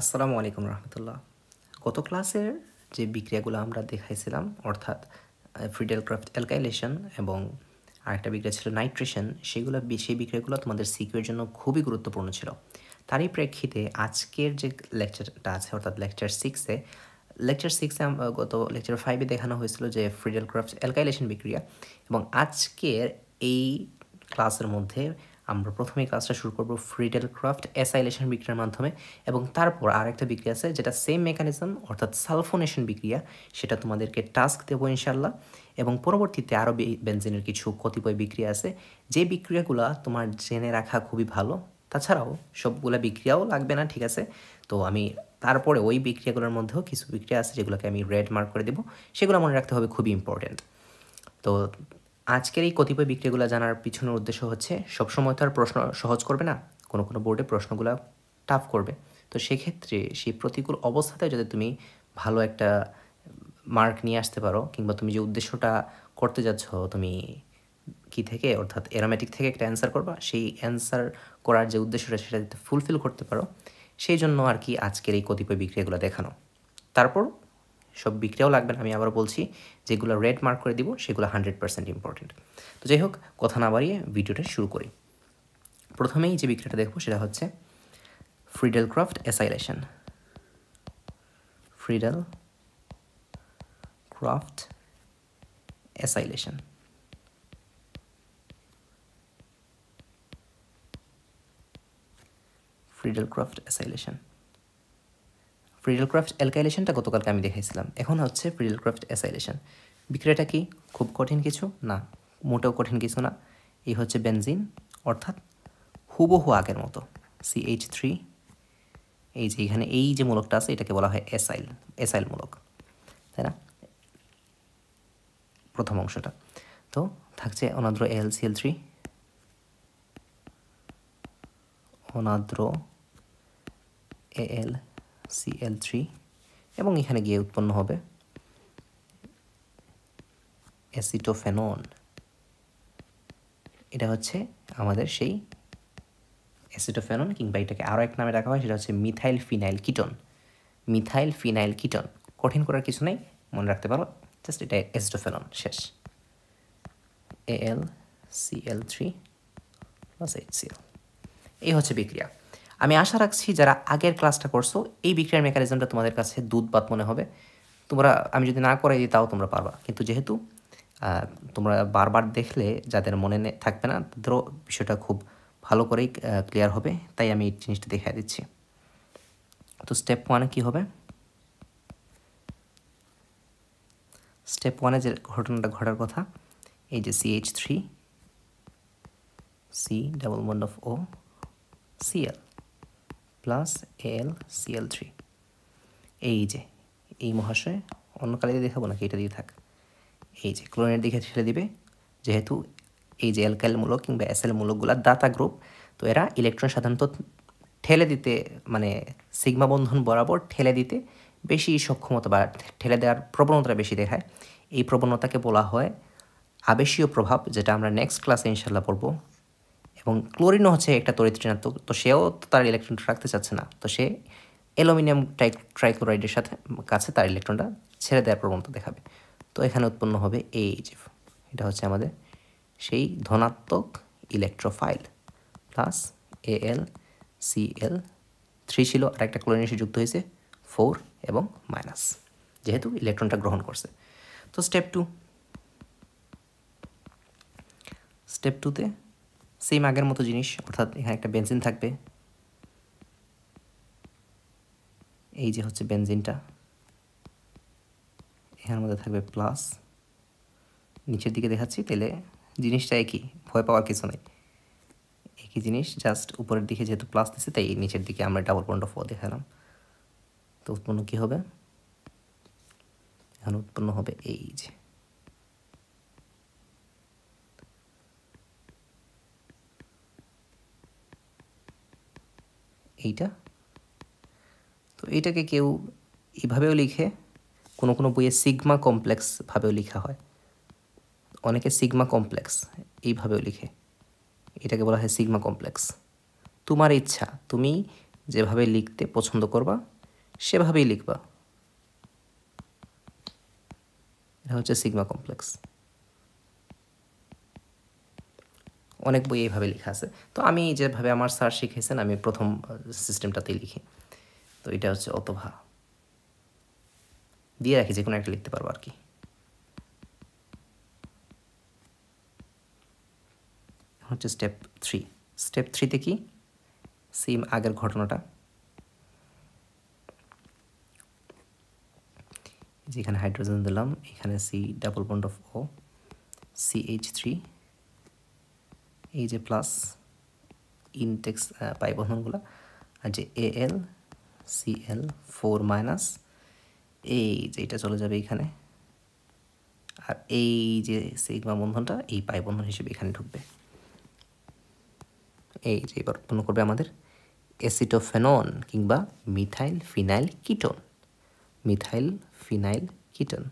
আসসালামু আলাইকুম রহমতুল্লাহ। গত ক্লাসের যে বিক্রিয়াগুলো আমরা দেখাইছিলাম অর্থাৎ ফ্রিডেল ক্রাফট অ্যালকাইলেশন এবং আরেকটা বিক্রিয়া ছিল নাইট্রেশন, সেই বিক্রিয়াগুলো তোমাদের সিকিউর জন্য খুবই গুরুত্বপূর্ণ ছিল। তারই প্রেক্ষিতে আজকের যে লেকচারটা আছে অর্থাৎ লেকচার সিক্সে গত লেকচার 5-এ দেখানো হয়েছিল যে ফ্রিডেল ক্রাফট অ্যালকাইলেশন বিক্রিয়া, এবং আজকের এই ক্লাসের মধ্যে আমরা প্রথমেই ক্লাসটা শুরু করব ফ্রিডেল ক্রাফট অ্যাসাইলেশন বিক্রিয়ার মাধ্যমে, এবং তারপর আরেকটা বিক্রিয়া আছে যেটা সেম মেকানিজম অর্থাৎ সালফোনেশন বিক্রিয়া, সেটা তোমাদেরকে টাস্ক দেবো ইনশাল্লাহ। এবং পরবর্তীতে আরও বেনজিনের কিছু কতিপয় বিক্রিয়া আছে যে বিক্রিয়াগুলো তোমার জেনে রাখা খুবই ভালো। তাছাড়াও সবগুলা বিক্রিয়াও লাগবে না, ঠিক আছে? তো আমি তারপরে ওই বিক্রিয়াগুলোর মধ্যেও কিছু বিক্রিয়া আছে যেগুলোকে আমি রেড মার্ক করে দেবো, সেগুলো মনে রাখতে হবে, খুবই ইম্পর্টেন্ট। তো আজকের এই কতিপয় বিক্রিয়াগুলো জানার পিছনের উদ্দেশ্য হচ্ছে সবসময় তো আর প্রশ্ন সহজ করবে না, কোনো কোনো বোর্ডে প্রশ্নগুলো টাফ করবে। তো সেক্ষেত্রে সেই প্রতিকূল অবস্থাতে যদি তুমি ভালো একটা মার্ক নিয়ে আসতে পারো, কিংবা তুমি যে উদ্দেশ্যটা করতে যাচ্ছ তুমি কি থেকে অর্থাৎ অ্যারোমেটিক থেকে একটা অ্যান্সার করবা, সেই অ্যান্সার করার যে উদ্দেশ্যটা সেটা যাতে ফুলফিল করতে পারো, সেই জন্য আর কি আজকের এই কতিপয় বিক্রিয়াগুলো দেখানো। তারপর সব বিক্রিয়াও লাগবে না, আমি আবার বলছি, যেগুলো রেড মার্ক করে দিব সেগুলো 100% ইম্পর্টেন্ট। তো যাই হোক, কথা না বাড়িয়ে ভিডিওটা শুরু করি। প্রথমেই যে বিক্রিয়াটা দেখব সেটা হচ্ছে Friedel Crafts acylation. Friedel Crafts acylation. Friedel Crafts acylation. Friedel Crafts অ্যালকাইলেশনটা গতকালকে আমি দেখাইছিলাম, এখন হচ্ছে ফ্রিডেল ক্রাফট অ্যাসাইলেশন। বিক্রিয়াটা কি খুব কঠিন কিছু না, মোটেও কঠিন কিছু না। এই হচ্ছে বেনজিন, অর্থাৎ হুবহু আগের মতো CH3। এই যে এখানে এই যে মূলকটা আছে এটাকে বলা হয় এসাইল মূলক, তাই না? প্রথম অংশটা তো থাকছে অনাদ্র AlCl3, অনাদ্র AlCl3, এবং এখানে গিয়ে উৎপন্ন হবে অ্যাসিটোফেনন। এটা হচ্ছে আমাদের সেই অ্যাসিটোফেনন, কিংবা এটাকে আরও এক নামে ডাকা হয়, সেটা হচ্ছে methyl phenyl ketone. Methyl phenyl ketone, কঠিন করার কিছু নেই, মনে রাখতে পারো, জাস্ট এটা অ্যাসিটোফেনন, শেষ। AlCl3 প্লাস HCl, এই হচ্ছে বিক্রিয়া। আমি আশা রাখছি যারা আগের ক্লাসটা করছো এই বিক্রিয়ার মেকানিজমটা তোমাদের কাছে দুধ ভাত মনে হবে। তোমরা, আমি যদি না করাই দিই তাও তোমরা পারবা, কিন্তু যেহেতু তোমরা বারবার দেখলে যাদের মনে থাকবে না তাদেরও বিষয়টা খুব ভালো করেই ক্লিয়ার হবে, তাই আমি এই জিনিসটা দেখাই দিচ্ছি। তো স্টেপ 1-এ কী হবে? স্টেপ 1-এ যে ঘটনাটা ঘটার কথা, এই যে CH3 C double bond of O Cl plus AlCl3, এই যে এই মহাশয়, অন্য কালে দিয়ে দেখাবো নাকি, এটা দিয়ে থাক, এই যে ক্লোরিনের দিকে ঠেলে দিবে, যেহেতু এই যে অ্যালকাইল মূলক কিংবা অ্যাসাইল মূলকগুলো দাতা গ্রুপ, তো এরা ইলেকট্রন সাধারণত ঠেলে দিতে, মানে সিগমা বন্ধন বরাবর ঠেলে দিতে বেশি সক্ষমতা বা ঠেলে দেওয়ার প্রবণতা বেশি দেখায়। এই প্রবণতাকে বলা হয় আবেশীয় প্রভাব, যেটা আমরা নেক্সট ক্লাসে ইনশাল্লাহ পড়ব। এবং ক্লোরিনও হচ্ছে একটা তড়িৎ ঋণাত্মক, তো সেও তার ইলেকট্রনটা রাখতে চাচ্ছে না, তো সে অ্যালুমিনিয়াম ট্রাইক্লোরাইডের কাছে তার ইলেকট্রনটা ছেড়ে দেওয়ার প্রবণতা দেখাবে। তো এখানে উৎপন্ন হবে এইচ, এটা হচ্ছে আমাদের সেই ধনাত্মক ইলেকট্রোফাইল, প্লাস AlCl3 ছিল, আর একটা ক্লোরিন এসে যুক্ত হয়েছে 4 এবং মাইনাস, যেহেতু ইলেকট্রনটা গ্রহণ করছে। তো স্টেপ 2-তে সেম আগের মতো জিনিস, অর্থাৎ এখানে একটা বেনজিন থাকবে, এই যে হচ্ছে বেনজিনটা, এখানের মধ্যে থাকবে প্লাস, নিচের দিকে দেখাচ্ছি, তাহলে জিনিসটা একই, ভয় পাওয়ার কিছু নেই, একই জিনিস, জাস্ট উপরের দিকে যেহেতু প্লাস দিচ্ছে তাই নিচের দিকে আমরা ডাবল বন্ড অফ O দেখালাম। তো উৎপন্ন কী হবে? এখানে উৎপন্ন হবে এই যে এইটা। তো এইটাকে কেউ এইভাবেও লিখে, কোনো কোনো বইয়ে সিগমা কমপ্লেক্স ভাবেও লেখা হয়, অনেকে সিগমা কমপ্লেক্স এইভাবেও লিখে, এটাকে বলা হয় সিগমা কমপ্লেক্স। তোমার ইচ্ছা, তুমি যেভাবে লিখতে পছন্দ করবা সেভাবেই লিখবা। এটা হচ্ছে সিগমা কমপ্লেক্স। অনেক বই এইভাবে লেখা আছে, তো আমি যেভাবে আমার স্যার শিখেছেন আমি প্রথম সিস্টেমটাতেই লিখি। তো এটা হচ্ছে অথবা দিয়ে রাখি, যে কোনো একটা লিখতে পারবো আর কি। হচ্ছে স্টেপ 3। স্টেপ 3তে কি সেম আগের ঘটনাটা, যেখানে হাইড্রোজেন দিলাম, এখানে C double bond of O CH3, এই যে প্লাস ইনটেক্স পাই বন্ধনগুলো, আর যে AL CL4 মাইনাস, এই যে এটা চলে যাবে এখানে, আর এই যে সিগমা বন্ধনটা এই পাই বন্ধন হিসেবে এখানে ঢুকবে। এই যে এবার উৎপন্ন করবে আমাদের অ্যাসিটোফেনন কিংবা methyl phenyl ketone. Methyl phenyl ketone.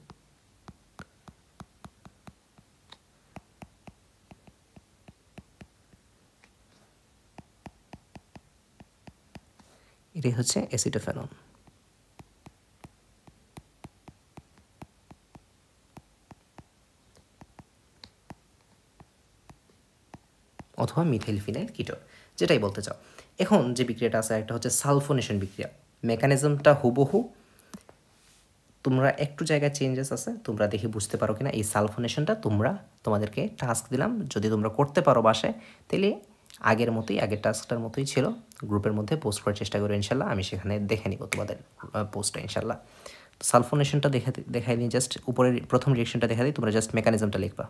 এটাই হচ্ছে অ্যাসিটোফেনন। অথবা মিথাইল ফিনাইল কিটোন, যেটাই বলতে চাও। এখন যে বিক্রিয়াটা আছে একটা হচ্ছে সালফোনেশন বিক্রিয়া। মেকানিজমটা হুবহু, তোমরা একটু জায়গায় চেঞ্জেস আছে, তোমরা দেখে বুঝতে পারো কিনা। এই সালফোনেশনটা তোমাদেরকে টাস্ক দিলাম, যদি তোমরা করতে পারো বাসায় তাহলে আগের টাস্কটার মতোই ছিল, গ্রুপের মধ্যে পোস্ট করার চেষ্টা করো ইনশাল্লাহ। আমি সেখানে দেখে নিব তোমাদের পোস্টটা ইনশাল্লাহ। সালফোনেশনটা দেখাই দিই, জাস্ট উপরের প্রথম রিয়েকশনটা দেখা দিই, তোমরা জাস্ট মেকানিজমটা লিখবা।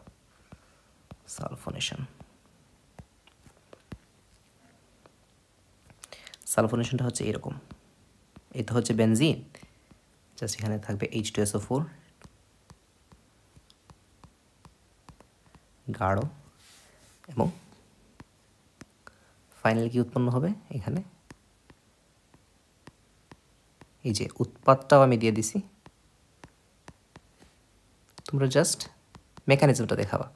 সালফোনেশনটা হচ্ছে এরকম। এটা হচ্ছে বেনজিন, জাস্ট এখানে থাকবে H2SO4 গাঢ়, এবং ফাইনাল কি উৎপন্ন হবে এখানে, এই যে উৎপাদটাও আমি দিয়ে দিছি, তোমরা জাস্ট মেকানিজমটা দেখাবা।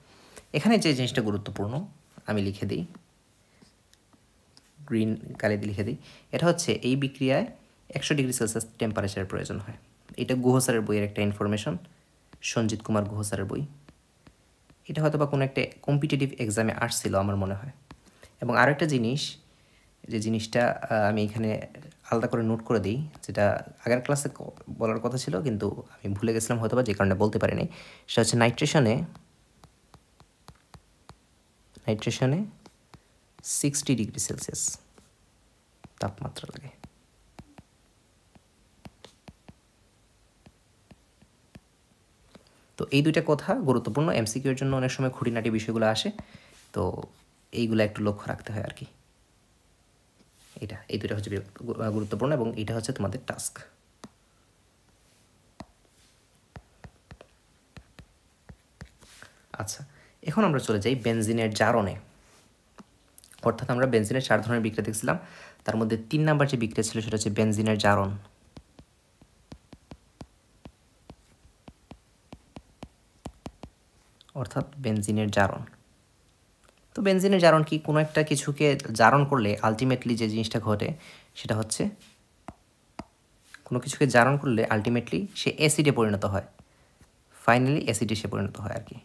এখানে যে জিনিসটা গুরুত্বপূর্ণ আমি লিখে দিই, গ্রিন কালি দিয়ে লিখে দিই, এটা হচ্ছে এই বিক্রিয়ায় 100 ডিগ্রি সেলসিয়াস টেম্পারেচারের প্রয়োজন হয়। এটা গুহ স্যারের বইয়ের একটা ইনফরমেশন, সঞ্জিত কুমার গুহ স্যারের বই। এটা হয়তো বা কোনো একটা কম্পিটিটিভ এক্সামে আসছিল আমার মনে হয়। এবং আরেকটা জিনিস, যে জিনিসটা আমি এখানে আলাদা করে নোট করে দিই, যেটা আগের ক্লাসে বলার কথা ছিল কিন্তু আমি ভুলে গেছিলাম হয়তো বা, যে কারণে বলতে পারিনি। সেটা হচ্ছে নাইট্রেশনে 60 ডিগ্রি সেলসিয়াস তাপমাত্রা লাগে। তো এই দুইটা কথা গুরুত্বপূর্ণ, MCQ এর জন্য অনেক সময় খুঁটিনাটি বিষয়গুলো আসে, তো এইগুলো একটু লক্ষ্য রাখতে হয় আর কি। এই দুইটা হচ্ছে গুরুত্বপূর্ণ, এবং এটা হচ্ছে তোমাদের টাস্ক। আচ্ছা, এখন আমরা চলে যাই বেনজিনের জারণে। অর্থাৎ আমরা বেনজিনের 4 ধরনের বিক্রিয়া দেখছিলাম, তার মধ্যে 3 নাম্বার যে বিক্রিয়া ছিল সেটা হচ্ছে বেনজিনের জারণ। অর্থাৎ বেনজিনের জারণ। তো বেনজিনের জারণ কি, কোনো একটা কিছুকে জারণ করলে আলটিমেটলি যে জিনিসটা ঘটে সেটা হচ্ছে, কোনো কিছুকে জারণ করলে আলটিমেটলি সে অ্যাসিডে পরিণত হয়, ফাইনালি অ্যাসিডে সে পরিণত হয় আর কি।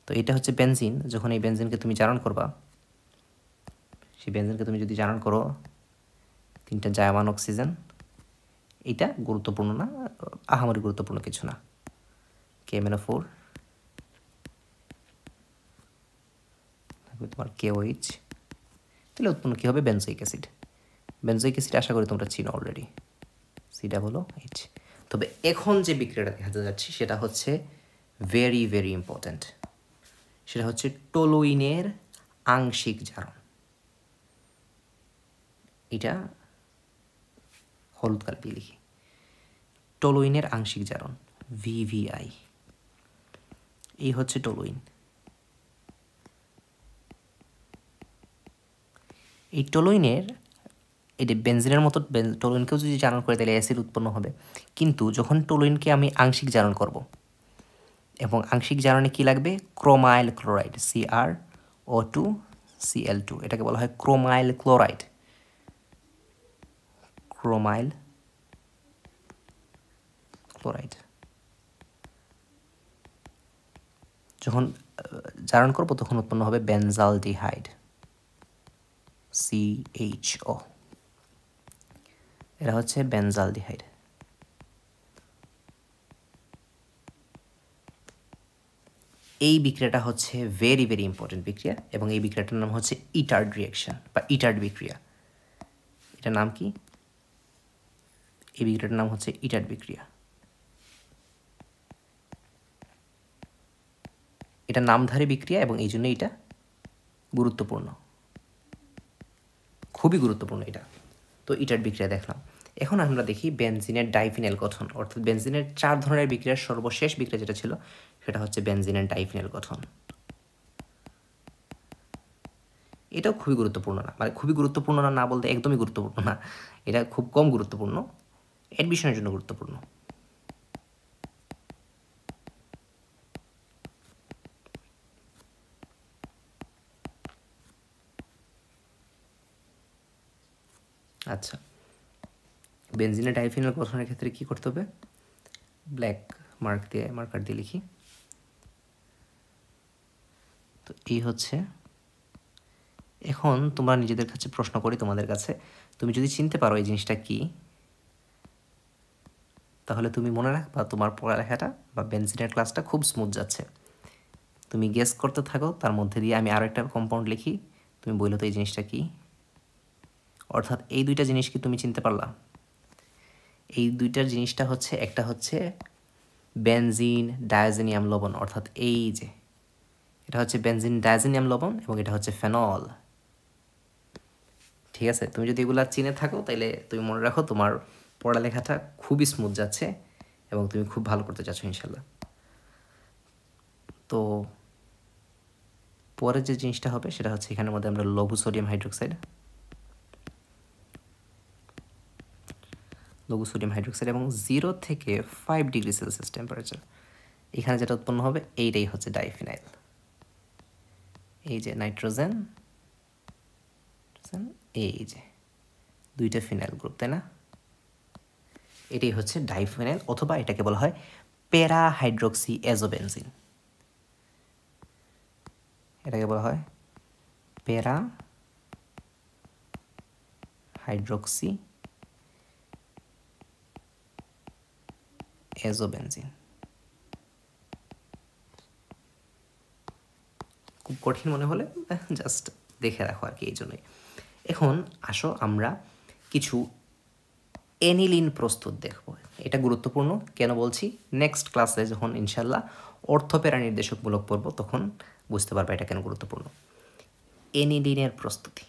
তো এটা হচ্ছে বেনজিন। যখন এই বেনজিনকে তুমি জারণ করবা, সেই বেনজিনকে তুমি যদি জারণ করো 3টা জায়মান অক্সিজেন, এটা গুরুত্বপূর্ণ না, আহামরি গুরুত্বপূর্ণ কিছু না, KMnO4 তোমার KOH, তাহলে উৎপন্ন কী হবে, বেনজোইক অ্যাসিড। বেনজোইক অ্যাসিড আশা করি তোমরা চিনো অলরেডি, COOH। তবে এখন যে বিক্রিয়াটা দেখাতে যাচ্ছি সেটা হচ্ছে ভেরি ভেরি ইম্পর্ট্যান্ট, সেটা হচ্ছে টলুইনের আংশিক জারণ। এটা হলুদ কালি দিয়ে লিখি, টলুইনের আংশিক জারণ, VVI। এই হচ্ছে টলুইন। এই টলুইনের, এটা বেনজিনের মতো টলুইনকেও যদি জারণ করে তাহলে অ্যাসিড উৎপন্ন হবে, কিন্তু যখন টলুইনকে আমি আংশিক জারণ করব, এবং আংশিক জারণে কি লাগবে, ক্রোমাইল ক্লোরাইড, CrO2 Cl2, এটাকে বলা হয় ক্রোমাইল ক্লোরাইড। ক্রোমাইল ক্লোরাইড। যখন জারণ করব তখন উৎপন্ন হবে বেনজালডিহাইড, CHO। এটা হচ্ছে বেনজালডিহাইড। এই বিক্রিয়াটা হচ্ছে ভেরি ভেরি ইম্পর্টেন্ট বিক্রিয়া এবং এই বিক্রিয়াটার নাম হচ্ছে ইটার্ড রিয়াকশন বা ইটার্ড বিক্রিয়া। এটার নাম কি? এই বিক্রিয়াটার নাম হচ্ছে ইটার্ড বিক্রিয়া। এটা নামধারী বিক্রিয়া এবং এই জন্য এটা গুরুত্বপূর্ণ, খুবই গুরুত্বপূর্ণ এটা। তো ইটার্ড বিক্রিয়া দেখলাম। এখন আমরা দেখি বেনজিনের ডাইফিনাইল গঠন, অর্থাৎ বেনজিনের 4 ধরনের বিক্রিয়ার সর্বশেষ বিক্রিয়া যেটা ছিল সেটা হচ্ছে বেনজিনের ডাইফিনাইল গঠন। এটাও খুবই গুরুত্বপূর্ণ না, মানে খুবই গুরুত্বপূর্ণ না বলতে একদমই গুরুত্বপূর্ণ না, এটা খুব কম গুরুত্বপূর্ণ, অ্যাডমিশনের জন্য গুরুত্বপূর্ণ। আচ্ছা, বেনজিনের ডাইফিনাইল গঠনের ক্ষেত্রে কি করতে হবে? ব্ল্যাক মার্কার দিয়ে লিখি। তো এই হচ্ছে, এখন তোমরা নিজেদের কাছে প্রশ্ন করি তোমাদের কাছে, তুমি যদি চিনতে পারো এই জিনিসটা কি, তাহলে তুমি মনে রাখবা তোমার পড়ালেখাটা বা বেনজিনের ক্লাসটা খুব স্মুথ যাচ্ছে। তুমি গেস করতে থাকো, তার মধ্যে দিয়ে আমি আরও একটা কম্পাউন্ড লিখি, তুমি বললো তো এই জিনিসটা কি। অর্থাৎ এই দুইটা জিনিস কি তুমি চিনতে পারলা? এই দুইটার জিনিসটা হচ্ছে, একটা হচ্ছে বেনজিন ডায়াজেনিয়াম লবণ, অর্থাৎ এই যে এটা হচ্ছে বেনজিন ডায়াজেনিয়াম লবণ এবং এটা হচ্ছে ফেনল। ঠিক আছে, তুমি যদি এগুলা চিনে থাকো তাহলে তুমি মনে রাখো তোমার পড়ালেখাটা খুবই স্মুথ যাচ্ছে এবং তুমি খুব ভালো করতে চাচ্ছ ইনশাল্লাহ। তো পরে যে জিনিসটা হবে সেটা হচ্ছে এখানের মধ্যে আমরা লঘু সোডিয়াম হাইড্রোক্সাইড এবং 0 থেকে 5 ডিগ্রি সেলসিয়াস টেম্পারেচার, এখানে যেটা উৎপন্ন হবে এইটাই হচ্ছে ডাইফিনাইল। এই যে নাইট্রোজেন, এই যে দুইটা ফিনাইল গ্রুপ, তাই না? এটাই হচ্ছে ডাইফিনাইল, অথবা এটাকে বলা হয় প্যারা হাইড্রোক্সি এজোবেনজিন। এটাকে বলা হয় প্যারা হাইড্রোক্সি এজোবেনজিন। খুব কঠিন মনে হলে জাস্ট দেখে রাখো আর কি, এই জন্যই। এখন আসো আমরা কিছু এনিলিন প্রস্তুত দেখব। এটা গুরুত্বপূর্ণ কেন বলছি, নেক্সট ক্লাসে যখন ইনশাল্লাহ অর্থপ্যারা নির্দেশকমূলক পড়ব তখন বুঝতে পারবে এটা কেন গুরুত্বপূর্ণ। এনিলিনের প্রস্তুতি।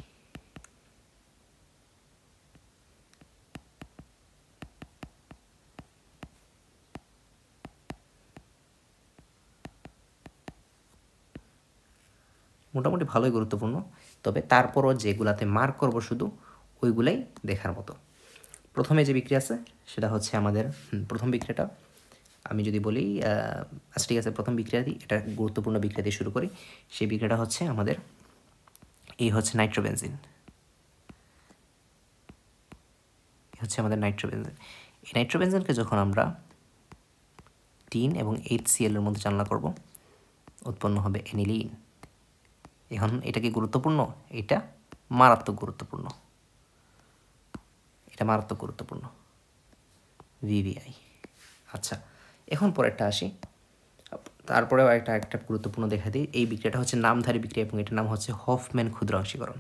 মোটামুটি ভালোই গুরুত্বপূর্ণ, তবে তারপরও যেগুলাতে মার্ক করব শুধু ওইগুলাই দেখার মতো। প্রথমে যে বিক্রিয়া আছে সেটা হচ্ছে আমাদের প্রথম বিক্রিয়াটা আমি যদি বলি, আচ্ছা ঠিক আছে, প্রথম বিক্রিয়া দিই, এটা গুরুত্বপূর্ণ বিক্রিয়া দিয়ে শুরু করি। সেই বিক্রিয়াটা হচ্ছে আমাদের এই হচ্ছে নাইট্রোবেনজিন, হচ্ছে আমাদের নাইট্রোবেনজিন। এই নাইট্রোবেনজিনকে যখন আমরা টিন এবং HCl এর মধ্যে চালনা করব উৎপন্ন হবে এনিলিন। এখন এটা কি গুরুত্বপূর্ণ? এটা মারাত্মক গুরুত্বপূর্ণ, এটা মারাত্মক গুরুত্বপূর্ণ, VBI। আচ্ছা, এখন পরেরটা আসি, তারপরেও একটা গুরুত্বপূর্ণ দেখা দিই। এই বিক্রিয়াটা হচ্ছে নামধারী বিক্রিয়া এবং এটার নাম হচ্ছে হফম্যান ক্ষুদ্রাংশীকরণ।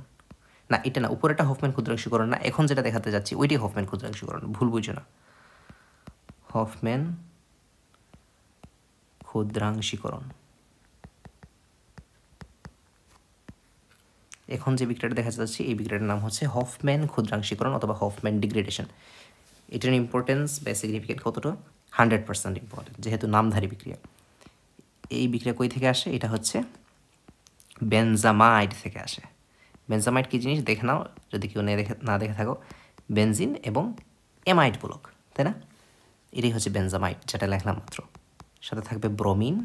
না, এটা না, উপরেটা হফম্যান ক্ষুদ্রাংশীকরণ না, এখন যেটা দেখাতে যাচ্ছি ওইটাই হফম্যান ক্ষুদ্রাংশীকরণ, ভুল বুঝো না। হফম্যান ক্ষুদ্রাংশীকরণ। এখন যে বিক্রিয়াটা দেখা যাচ্ছে এই বিক্রিয়াটার নাম হচ্ছে হফম্যান ক্ষুদ্রাংশীকরণ অথবা হফম্যান ডিগ্রেডেশন। এটার ইম্পর্টেন্স বা সিগনিফিকেন্ট কতটা? 100% ইম্পর্টেন্ট, যেহেতু নামধারী বিক্রিয়া। এই বিক্রিয়া কই থেকে আসে? এটা হচ্ছে বেনজামাইড থেকে আসে। বেনজামাইড কী জিনিস দেখে নাও যদি কেউ না দেখে থাকো, বেনজিন এবং এমাইড ব্লক, তাই না? এটাই হচ্ছে বেনজামাইড, যেটা লেখলাম মাত্র। সাথে থাকবে ব্রোমিন,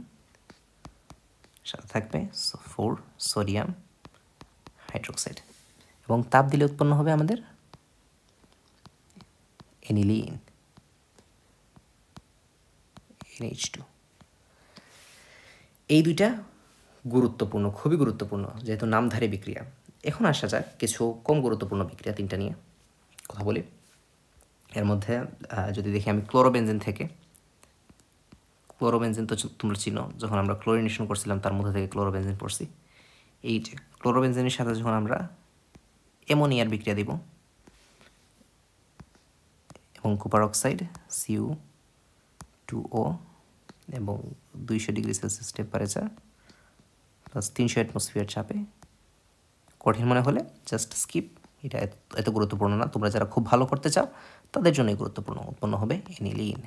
সাথে থাকবে সোডিয়াম হাইড্রোক্সাইড এবং তাপ দিলে উৎপন্ন হবে আমাদের অ্যানিলিন, NH2। এই দুইটা গুরুত্বপূর্ণ, খুবই গুরুত্বপূর্ণ যেহেতু নামধারী বিক্রিয়া। এখন আসা যাক কিছু কম গুরুত্বপূর্ণ বিক্রিয়া তিনটা নিয়ে কথা বলি। এর মধ্যে যদি দেখি আমি ক্লোরোবেনজিন থেকে, ক্লোরোবেনজিন তো তোমরা চিনো, যখন আমরা ক্লোরিনেশন করছিলাম তার মধ্যে থেকে ক্লোরোবেনজিন পড়ছি। এই যে ক্লোরোবেনজিনের সাথে যখন আমরা অ্যামোনিয়ার বিক্রিয়া দিব এবং কুপার অক্সাইড Cu2O এবং 200 degree Celsius temperature plus 300 atmosphere চাপে, কঠিন মনে হলে জাস্ট স্কিপ, এটা এত গুরুত্বপূর্ণ না। তোমরা যারা খুব ভালো করতে চাও তাদের জন্যই গুরুত্বপূর্ণ। উৎপন্ন হবে অ্যানিলিন।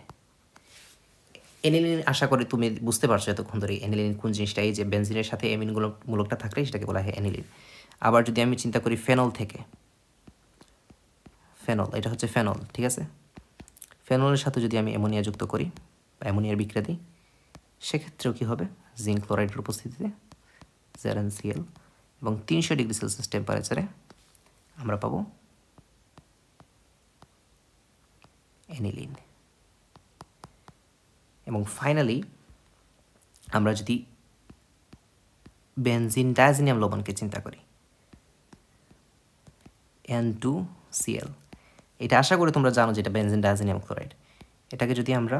অ্যানিলিন আশা করি তুমি বুঝতে পারছো এতক্ষণ ধরে অ্যানিলিন কোন জিনিসটা। এই যে বেনজিনের সাথে অ্যামিনগুলো মূলকটা থাকলে সেটাকে বলা হয় অ্যানিলিন। আবার যদি আমি চিন্তা করি ফেনল থেকে, ফেনল এটা হচ্ছে ফেনল, ঠিক আছে। ফেনলের সাথে যদি আমি অ্যামোনিয়া যুক্ত করি বা অ্যামোনিয়ার বিক্রিয়া দিই, সেক্ষেত্রেও কী হবে, জিঙ্ক ক্লোরাইডের উপস্থিতিতে ZnCl এবং 300 ডিগ্রি সেলসিয়াস টেম্পারেচারে আমরা পাবো অ্যানিলিন। এবং ফাইনালি আমরা যদি বেনজিন ডায়াজিনিয়াম লবণকে চিন্তা করি, N2Cl, এটা আশা করি তোমরা জানো যেটা বেনজিন ডায়াজিনিয়াম ক্লোরাইড। এটাকে যদি আমরা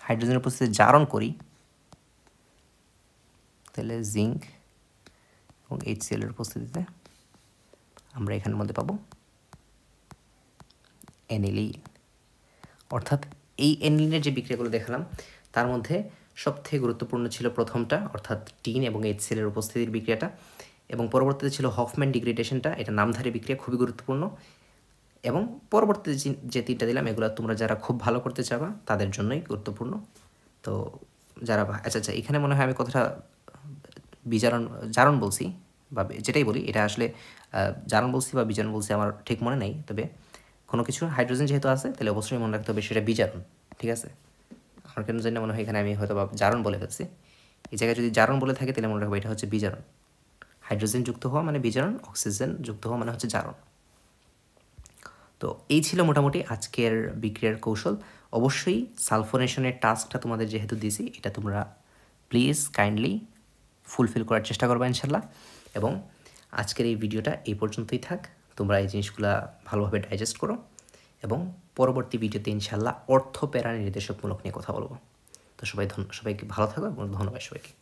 হাইড্রোজেনের উপস্থিতিতে জারণ করি তাহলে জিঙ্ক এবং HCl এর উপস্থিতিতে আমরা এখানের মধ্যে পাবো অ্যানিলিন। অর্থাৎ এই অ্যানিলিনের যে বিক্রিয়াগুলো দেখালাম তার মধ্যে সবথেকে গুরুত্বপূর্ণ ছিল প্রথমটা, অর্থাৎ টিন এবং HCl এর উপস্থিতির বিক্রিয়াটা, এবং পরবর্তীতে ছিল হফম্যান ডিগ্রেডেশনটা, এটা নামধারী বিক্রিয়া, খুবই গুরুত্বপূর্ণ। এবং পরবর্তীতে যে তিনটা দিলাম এগুলো তোমরা যারা খুব ভালো করতে চাবা তাদের জন্যই গুরুত্বপূর্ণ। তো যারা আচ্ছা এখানে মনে হয় আমি কথাটা জারণ বলছি বা যেটাই বলি, এটা আসলে জারণ বলছি বা বিজারণ বলছি আমার ঠিক মনে নেই। তবে কোনো কিছু হাইড্রোজেন যেহেতু আছে তাহলে অবশ্যই মনে রাখতে হবে সেটা বিজারণ, ঠিক আছে। আমার কেন জানি মনে হয় এখানে আমি হয়তো বা জারণ বলে ফেলছি। এই জায়গায় যদি জারণ বলে থাকে তাহলে মনে রাখবো এটা হচ্ছে বিজারণ। হাইড্রোজেন যুক্ত হওয়া মানে বিজারণ, অক্সিজেন যুক্ত হওয়া মানে হচ্ছে জারণ। তো এই ছিল মোটামুটি আজকের বিক্রিয়ার কৌশল। অবশ্যই সালফোনেশনের টাস্কটা তোমাদের যেহেতু দিয়েছি এটা তোমরা প্লিজ কাইন্ডলি ফুলফিল করার চেষ্টা করবে ইনশাল্লাহ। এবং আজকের এই ভিডিওটা এই পর্যন্তই থাক। তোমরা এই জিনিসগুলো ভালোভাবে ডাইজেস্ট করো এবং পরবর্তী ভিডিওতে ইনশাল্লাহ অর্থ প্যারা নির্দেশকমূলক নিয়ে কথা বলবো। তো সবাইকে ভালো থাকো এবং ধন্যবাদ সবাইকে।